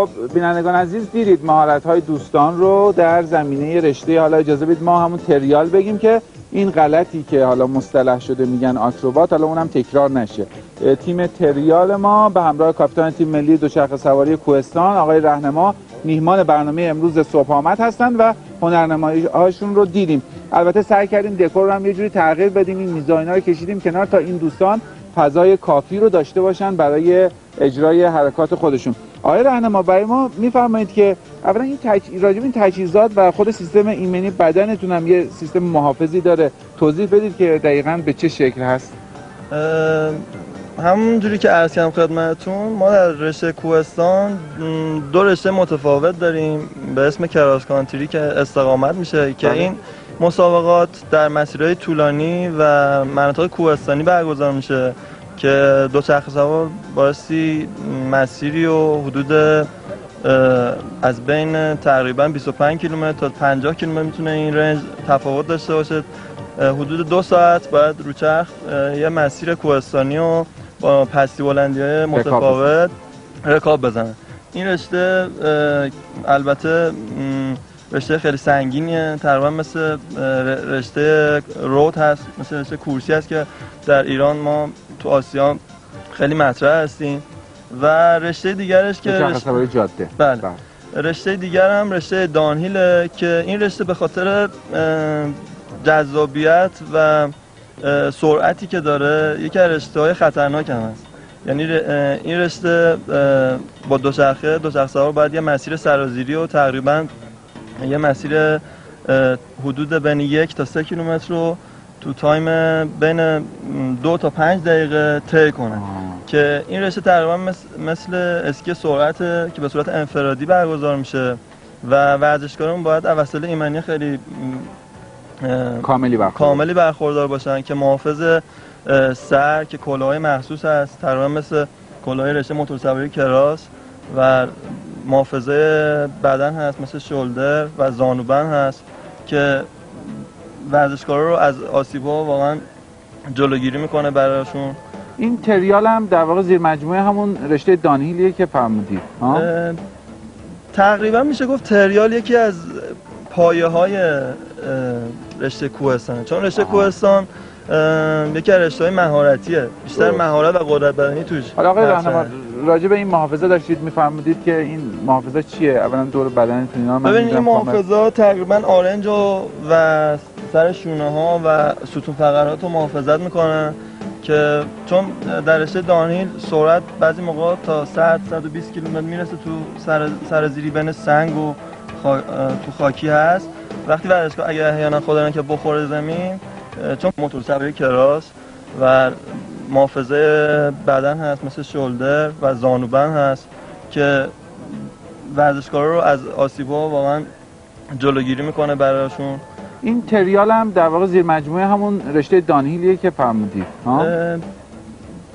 خب بینندگان عزیز دیدید مهارت‌های دوستان رو در زمینه رشته. حالا اجازه بدید ما همون تریال بگیم که این غلطی که حالا مصطلح شده میگن آکروبات حالا اونم تکرار نشه. تیم تریال ما به همراه کاپیتان تیم ملی دوچرخه سواری کوهستان آقای رهنما میهمان برنامه امروز صبح آمد هستند و هنرنمایی‌هاشون رو دیدیم. البته سعی کردیم دکور رو هم یه جوری تغییر بدیم، این میزاینا رو کشیدیم کنار تا این دوستان فضای کافی رو داشته باشن برای اجرای حرکات خودشون. آقای رهنما برای ما میفرمایید که اولا این راجع به این تجهیزات و خود سیستم ایمنی بدنتون هم یه سیستم محافظی داره، توضیح بدید که دقیقاً به چه شکل هست؟ همونجوری که عرض کردم خدمتتون، ما در رشته کوهستان دو رشته متفاوت داریم به اسم کراس کانتری که استقامت میشه که این مسابقات در مسیرهای طولانی و مناطق کوهستانی برگزار میشه که دوچرخه سوار بایستی مسیری و حدود از بین تقریبا 25 کیلومتر تا 50 کیلومتر میتونه این رنج تفاوت داشته باشه. حدود 2 ساعت باید روچرخ یه مسیر کوهستانی و با پستی بلندی‌های متفاوت رکاب بزنه. این رشته البته رشته خیلی سنگینیه، تقریبا مثل رشته رود هست، مثل رشته کورسی هست که در ایران ما تو آسیا خیلی مطرح هستیم. و رشته دیگرش که رشته جاده. بله. رشته دیگر هم رشته دانهیله که این رشته به خاطر جذابیت و سرعتی که داره یکی از رشته‌های خطرناک هم هست. یعنی این رشته با دوچرخه سوار باید یه مسیر سرازیری و تقریبا یه مسیر حدود بین 1 تا 3 کیلومتر رو تو تایم بین 2 تا 5 دقیقه طی کنه که این رشته تقریبا مثل اسکی سرعته که به صورت انفرادی برگزار میشه و ورزشکاران باید وسایل ایمنی خیلی کاملی برخوردار باشن که محافظ سر که کلاههای مخصوص هست تقریبا مثل کلاههای رشته موتورسواری کراس و محافظه بدن هست مثل شولدر و زانوبند هست که ورزشکارا رو از آسیب‌ها واقعا جلوگیری میکنه براشون. این تریال هم در واقع زیر مجموعه همون رشته دانهیلیه که فرمودید. تقریبا میشه گفت تریال یکی از پایه‌های رشته کوهستان، چون رشته کوهستان یکی از رشته‌های مهارتیه، بیشتر مهارت و قدرت بدنی توش. حالا آقای راهنما راجع به این محافظه داشتید می‌فرمودید که این محافظه چیه؟ اولا دور بدنتون اینا من ببین این محافظه تقریبا آرنج و سر شونه‌ها و ستون فقرات رو محافظت میکنه که چون در رشته دانهیل سرعت بعضی موقع تا 100-120 کیلومتر میرسه تو سرازیری بین سنگ و تو خاکی هست. وقتی ورزشکار اگه احیانا خدا نکنه بخوره زمین، چون موتورسواری کراس و محافظه بدن هست مثل شولدر و زانوبند هست که ورزشکارا رو از آسیب‌ها واقعا جلوگیری میکنه براشون. این تریال هم در واقع زیر مجموعه همون رشته دانهیلیه که فرمودید.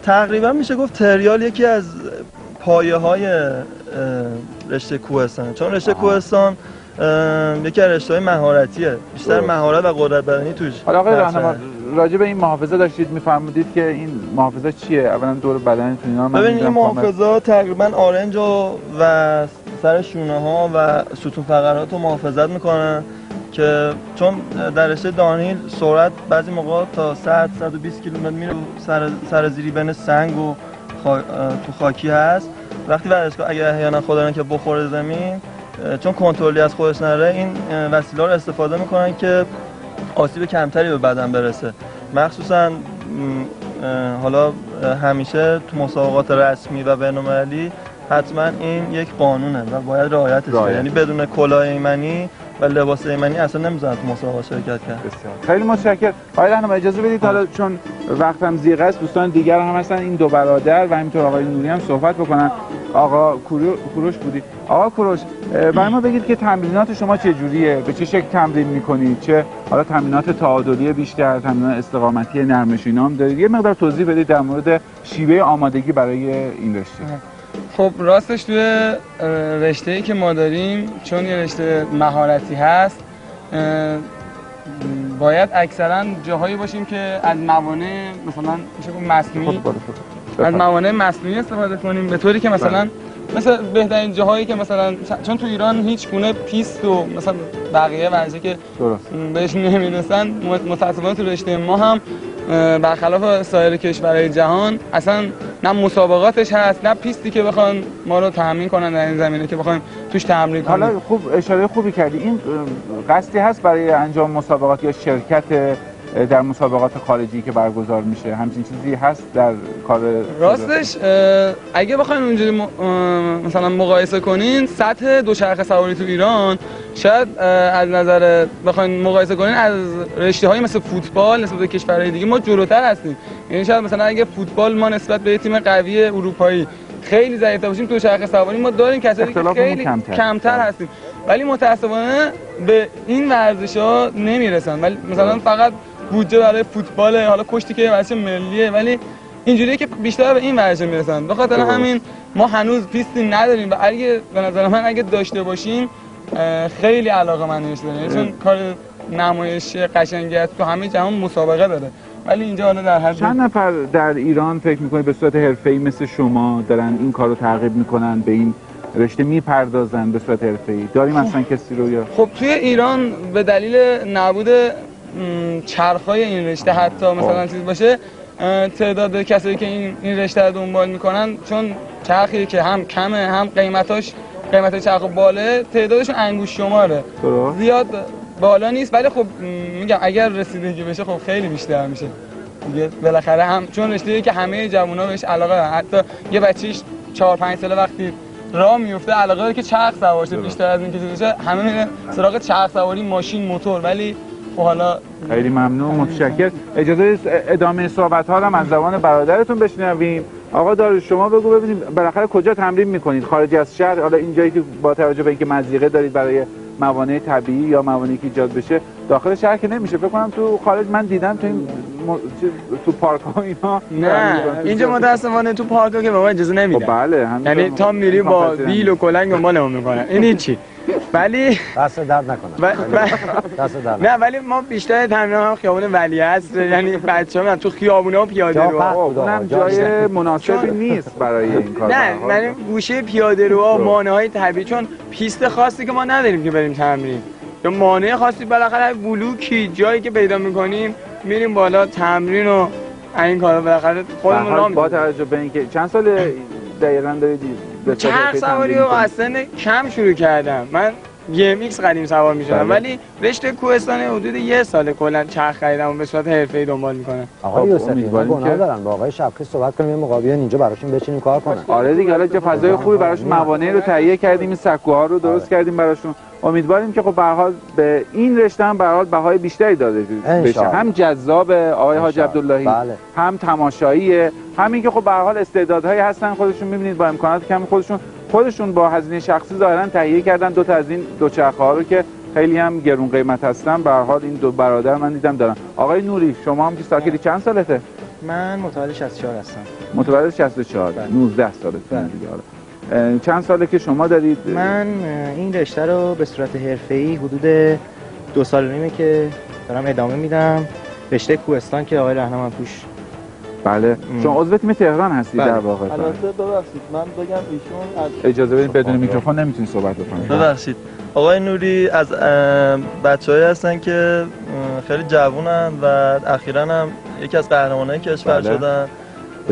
تقریبا میشه گفت تریال یکی از پایه‌های رشته کوهستان، چون رشته کوهستان یکی از رشته‌های مهارتیه، بیشتر مهارت و قدرت بدنی توش. حالا آقای راهنما راجع به این محافظه داشتید میفرمودید که این محافظه چیه؟ اولا دور بدنتون اینا من ببین این محافظه تقریبا آرنج و سر شونه‌ها و ستون فقرات رو محافظت میکنه که چون در رشته دانهیل سرعت بعضی موقع تا 100-120 کیلومتر میره سرازیری بین سنگ و تو خاکی هست. وقتی ورزشکار اگه احیانا خدا نکنه بخوره زمین، چون کنترلی از خودش نداره این وسیله رو استفاده میکنن که آسیب کمتری به بدن برسه. مخصوصا حالا همیشه تو مسابقات رسمی و بین‌المللی حتما این یک قانونه و باید رعایتش شه، یعنی بدون کلاه ایمنی و لباس ایمنی اصلا نمیذارن تو مسابقات شرکت کنن. خیلی متشکرم. آقای رهنما اجازه بدید حالا چون وقتم ضیق است دوستان دیگر هم هستن، این دو برادر و همینطور آقای نوری هم صحبت بکنن. آقا کوروش بودی. آقا کوروش برای ما بگید که تمرینات شما چه جوریه؟ به چه شکل تمرین میکنید؟ چه حالا تمرینات تعادلی بیشتر، تمرینات استقامتی نرمشینا هم دارید؟ یه مقدار توضیح بدید در مورد شیوه آمادگی برای این رشته. خب راستش توی رشته‌ای که ما داریم چون یه رشته مهارتی هست باید اکثرا جاهایی باشیم که از موانع مثلا میشه گفت مصنوعی از موانع مصنوعی استفاده کنیم به طوری که مثلا مثلا بهترین جاهایی که مثلا چون تو ایران هیچ گونه پیست و مثلا بقیه ورزشی که بهش نمیرسن، متأسفانه تو رشته ما هم برخلاف سایر کشورهای جهان اصلا نه مسابقاتش هست نه پیستی که بخوان ما رو تامین کنن در این زمینه که بخوایم توش تمرین کنیم. حالا خوب اشاره خوبی کردی. این قصدی هست برای انجام مسابقات یا شرکت در مسابقات خارجی که برگزار میشه؟ همچین چیزی هست در کار راستش؟ اگه بخوایم اونجوری مثلا مقایسه کنین، سطح دوچرخه سواری تو ایران شاید از نظر بخواین مقایسه کنین از رشته‌های مثل فوتبال نسبت به کشورهای دیگه ما جلوتر هستیم. یعنی شاید مثلا اگه فوتبال ما نسبت به تیم قوی اروپایی خیلی ضعیف‌تر باشیم، تو دوچرخه سواری ما داریم کسایی که خیلی کمتر هستیم، ولی متأسفانه به این ورزش‌ها نمیرسن. ولی مثلا فقط بودجه برای فوتبال حالا کشتی که ورزش ملیه، ولی اینجوریه که بیشتر به این ورزش میرسن. به خاطر همین ما هنوز پیستی نداریم و اگه به نظر من اگه داشته باشیم خیلی علاقه‌مند میشیم، چون کار نمایش قشنگیت تو همه جهان مسابقه داره، ولی اینجا حالا در هر چند نفر در ایران فکر می‌کنید به صورت حرفه‌ای مثل شما دارن این کارو تعقیب میکنن، به این رشته میپردازن به صورت حرفه‌ای؟ داریم اصلا کسی رو؟ یا خب توی ایران به دلیل نبود چرخای این رشته حتی مثلا چیز باشه، تعداد کسایی که این رشته رو دنبال میکنن چون چرخی که هم کمه هم قیمت چرخ باله، تعدادشون انگوش شماره، زیاد بالا نیست. ولی خب میگم اگر رسیدگی بشه خب خیلی بیشتر میشه دیگه. بالاخره هم چون رشته‌ای که همه جوونا بهش علاقه دارن، حتی یه بچه‌ش 4-5 ساله وقتی راه میفته علاقه داره که چرخ سوار شه. بیشتر از این که چیزشه همه میره سراغ چرخ سواری، ماشین، موتور. ولی حالا خیلی ممنون، متشکرم. اجازه ادامه صحبت ها رو از زبان برادرتون بشنویم. آقا داریوش شما بگو ببینیم بالاخره کجا تمرین میکنید؟ خارج از شهر؟ حالا این جایی که با توجه به اینکه مضیقه دارید برای موانع طبیعی یا موانعی که ایجاد بشه داخل شهر که نمیشه، فکر کنم تو خارج من دیدم تو این تو پارک ها اینا. نه اینجا متاسفانه تو پارک ها که به ما اجازه نمیدن. بله، یعنی تا میری با بیل و کلنگ دنبالمون میکنن. این هیچی. ولی دست درد نکنه. دست درد. نه ولی ما بیشتر تمرین هم خیابون ولیعصر، یعنی بچه‌ها تو خیابونا پیاده رو. اونم جای مناسبی نیست برای این کار. نه یعنی گوشه پیاده رو مانع‌های طبیعی، چون پیست خاصی که ما نداریم که بریم تمرین، یا مانع خاصی بالاخره بلوکی جایی که پیدا می‌کنیم میریم بالا تمرین و این کارا بالاخره خودمون راه با توجه به اینکه چند سال دقیقاً دارید چرخ سواری رو اصلا کم شروع کردم. من BMX قدیم سوار می‌شدم، ولی رشته کوهستان حدود 1 سال کلا چرخ خریدم و به صورت حرفه‌ای دنبال می‌کنم. آقای یوسفی گناه دارن با آقای شبخی صحبت کنیم، یه مقابله اینجا براشون بچینیم کار کنن. آره دیگه، حالا چه فضای خوبی براشون موانع رو تهیه کردیم، این سکوها رو درست کردیم براشون. امیدواریم که خب به هر حال به این رشته هم به هر حال بهای بیشتری داده بشه، هم جذاب آقای حاج عبداللهی، هم تماشاییه، همین که خب به هر حال استعدادهایی هستن خودشون می‌بینید با امکانات کم خودشون با هزینه شخصی ظاهرا تهیه کردن 2 تا از این دوچرخه‌ها رو که خیلی هم گرون قیمت هستن. به هر حال این دو برادر من دیدم دارن. آقای نوری شما هم که ساکتی چند سالته؟ من متولد 64 هستم. متولد 64. 19 سالتونه دیگه. حالا چند ساله که شما دارید؟ من این رشته رو به صورت حرفه‌ای حدود 2 سال و نیمه که دارم ادامه میدم. رشته کوهستان که آقای رهنمند توش. بله. شما عضو تیم تهران هستید در واقع. البته ببخشید من بگم ایشون از اجازه بدید بدون میکروفون نمیتونید صحبت بکنید. ببخشید آقای نوری از بچه‌هایی هستن که خیلی جوونن و اخیراً هم یکی از قهرمانای کشور شدن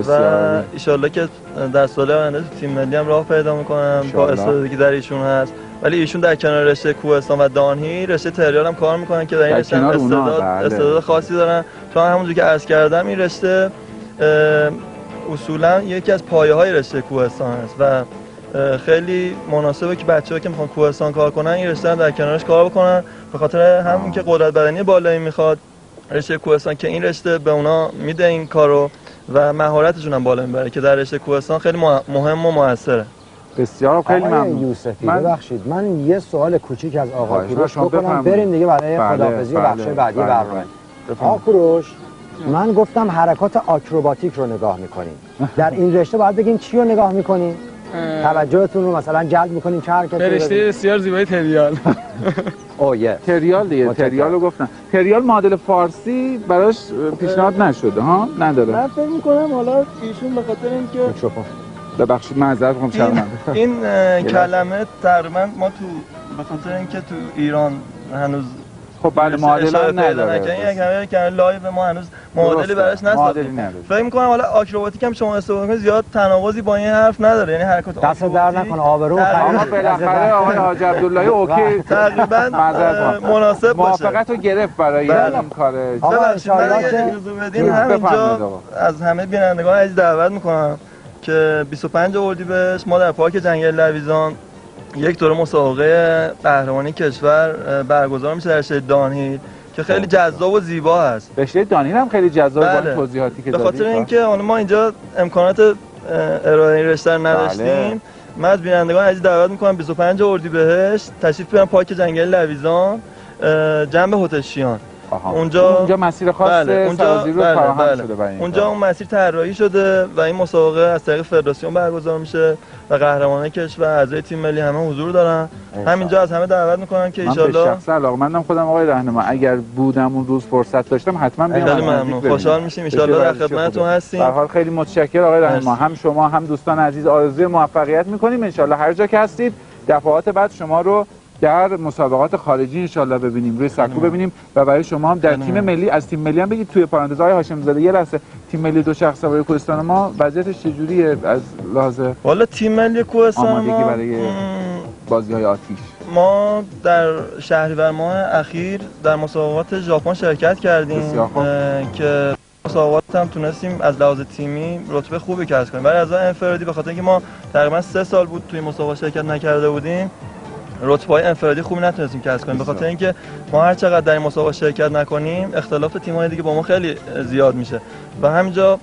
و ان که در سال آینده تیم ملی هم راه پیدا میکنن با استعدادی که در ایشون هست. ولی ایشون در کنار رشته کوهستان و دانهی رشته تریال هم کار میکنن که در این رشته استعداد خاصی دارن. چون همونجوری که عرض کردم این رشته اصولا یکی از پایه‌های رشته کوهستان است و خیلی مناسبه که بچه‌ها که میخوان کوهستان کار کنن این رشته هم در کنارش کار بکنن، به خاطر همین که قدرت بدنی بالایی میخواد رشته کوهستان که این رشته به اونا میده این کارو و مهارتشون هم بالا میبره که در رشته کوهستان خیلی مهم و موثره. بسیار خیلی ممنون. یوسفی ببخشید من یه سوال کوچیک از آقا کوروش بکنم بریم دیگه برای خداحافظی و بخش بعدی برنامه. آقا کوروش من گفتم حرکات آکروباتیک رو نگاه میکنیم، در این رشته باید بگیم چی رو نگاه میکنیم؟ توجهتون رو مثلا جلب میکنیم چه حرکتی؟ به رشته بسیار زیبای تریال. تریال دیگه، تریال رو گفتن. تریال معادل فارسی براش پیشنهاد نشده ها؟ نداره. من فکر میکنم حالا ایشون به خاطر اینکه ببخشید معذرت میخوام شرمنده. این کلمه تقریبا ما تو به خاطر اینکه تو ایران هنوز خب بله معادله نداره. یک کلمه لایو ما هنوز معادلی براش نساختیم. فکر می‌کنم حالا آکروباتیک هم شما استفاده کنید زیاد تناقضی با این حرف نداره، یعنی حرکات دست در نکنه آبرو اما بالاخره آقای حاج عبداللهی اوکی تقریبا مناسب باشه. موافقت رو گرفت برای این کار. آقا ان اجازه بدین همینجا از همه بینندگان عزیز دعوت می‌کنم که 25 اردیبهشت ما در پارک جنگل لویزان یک دوره مسابقه قهرمانی کشور برگزار میشه در رشته دانهیل که خیلی جذاب و زیبا هست. رشته دانهیل هم خیلی جذابه. بله. با توضیحاتی که به خاطر اینکه ما اینجا امکانات ارائه این رشته رو نداشتیم، بله. من از بینندگان عزیز دعوت میکنم 25 اردیبهشت تشریف بیارن پارک جنگل لویزان جنب هتل شیان. اونجا مسیر خاص بله. سرازیر رو فراهم شده برای اونجا اون مسیر طراحی شده و این مسابقه از طریق فدراسیون برگزار میشه و قهرمانان کشور اعضای تیم ملی همه حضور دارن. همینجا از همه دعوت میکنم که ان شاءالله من به شخص علاقه‌مندم خودم آقای راهنما اگر بودم اون روز فرصت داشتم حتما بیام. خیلی ممنون، خوشحال میشیم ان شاءالله در خدمتتون هستیم. به هر حال خیلی متشکرم آقای راهنما، هم شما هم دوستان عزیز آرزوی موفقیت میکنیم ان شاءالله هر جا که هستید دفعات بعد شما رو در مسابقات خارجی ان شاءالله ببینیم، روی سکو ببینیم و برای شما هم در تیم ملی از تیم ملی هم بگید توی پرانتز های هاشم زاده یه لحظه تیم ملی دوچرخه سواری کوهستان ما وضعیتش چجوریه از لحاظ والا تیم ملی کوهستان ما برای بازی‌های آتیش ما در شهریور ماه اخیر در مسابقات ژاپن شرکت کردیم که مسابقات هم تونستیم از لحاظ تیمی رتبه خوبی کسب کنیم. برای از انفرادی به خاطر اینکه ما تقریبا 3 سال بود توی مسابقات شرکت نکرده بودیم رتبه‌های انفرادی خوبی نتونستیم کسب کنیم به خاطر اینکه ما هر چقدر در این مسابقات شرکت نکنیم اختلاف تیم‌های دیگه با ما خیلی زیاد میشه و همینجا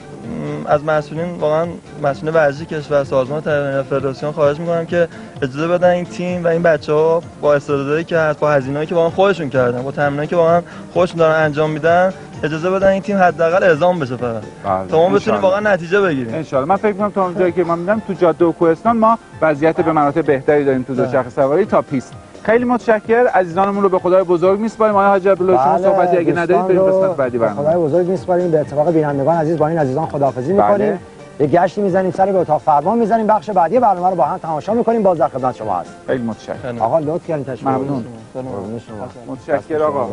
از مسئولین واقعا مسئولین ورزشی کشور سازمان طراحی فدراسیون خواهش می‌کنم که اجازه بدن این تیم و این بچه‌ها با استعدادایی که هست با هزینه‌ای که واقعا خودشون کردن با تمرینایی که واقعا خودشون دارن انجام میدن اجازه بدن این تیم حداقل اعزام بشه فقط تا ما بتونیم واقعا نتیجه بگیریم ان شاءالله. من فکر می‌کنم تا اونجایی که من می‌دونم تو جاده و کوهستان ما وضعیت به مراتب بهتری داریم تو دوچرخه سواری تا پیست. خیلی متشکر عزیزانمون رو به خدای بزرگ میسپاریم. آقای حاج عبدالله شما صحبتی اگه ندارید بریم قسمت بعدی برنامه. خدای بزرگ میسپاریم. به اتفاق بینندگان عزیز با این عزیزان خداحافظی می‌کنیم. یه گشتی می‌زنیم سر به اتاق فرمان می‌زنیم بخش بعدی برنامه رو با هم تماشا می‌کنیم. باز در خدمت شما هست. خیلی متشکرم آقا لطف کردین تشریف ممنون. متشکرم آقا.